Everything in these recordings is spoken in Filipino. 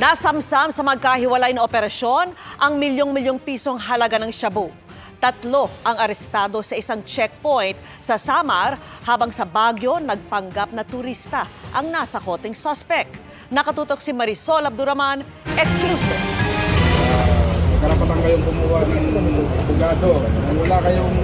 Nasamsam sa magkahiwalay na operasyon ang milyong-milyong pisong halaga ng shabu. 3 ang arestado sa isang checkpoint sa Samar habang sa Baguio nagpanggap na turista ang nasa koteng suspect. Nakatutok si Marisol Abduraman, exclusive. Karapatan kayong kumuha ng abogado. Wala kayong...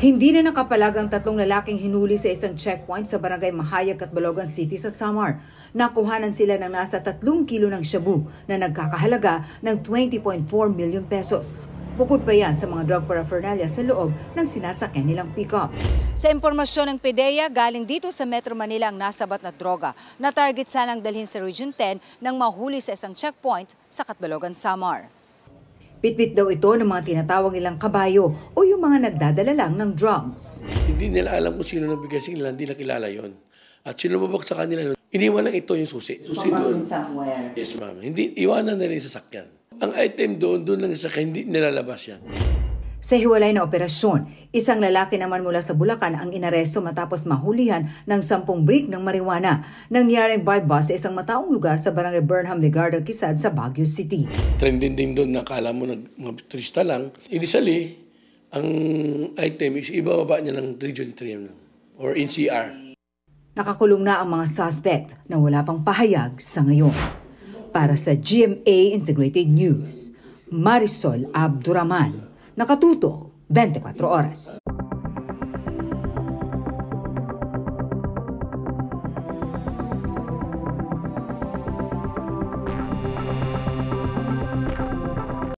Hindi na nakapalag ang 3 lalaking hinuli sa isang checkpoint sa Barangay Mahayag at Balogan City sa Samar. Nakuhanan sila ng nasa 3 kilo ng shabu na nagkakahalaga ng 20.4 million pesos. Bukod pa yan sa mga drug paraphernalia sa loob ng sinasakyan nilang pick-up. Sa impormasyon ng PDEA, galing dito sa Metro Manila ang nasabat na droga na target sanang dalhin sa Region 10 nang mahuli sa isang checkpoint sa Catbalogan, Samar. Pitbit daw ito ng mga tinatawag nilang kabayo o yung mga nagdadala lang ng drugs. Hindi nila alam kung sino nabigay sa kanila, hindi na kilala yon. At sino mabag sa kanila, iniwan lang ito yung susi. Susi doon. Yes, ma'am. Hindi, iwanan na rin sa sakyan. Ang item doon lang sa sakyan, hindi nilalabas yan. Sa hiwalay na operasyon, isang lalaki naman mula sa Bulacan ang inaresto matapos mahulihan ng 10 brick ng marijuana. Nangyaring bypass sa isang mataong lugar sa Barangay Burnham Legarda, Quezad sa Baguio City. Trending din doon, nakala mo mga turista lang. Initially, ang item is ibababa niya ng Region 3 or NCR. Nakakulong na ang mga suspect na wala pang pahayag sa ngayon. Para sa GMA Integrated News, Marisol Abduraman. Nakatuto, 24 oras.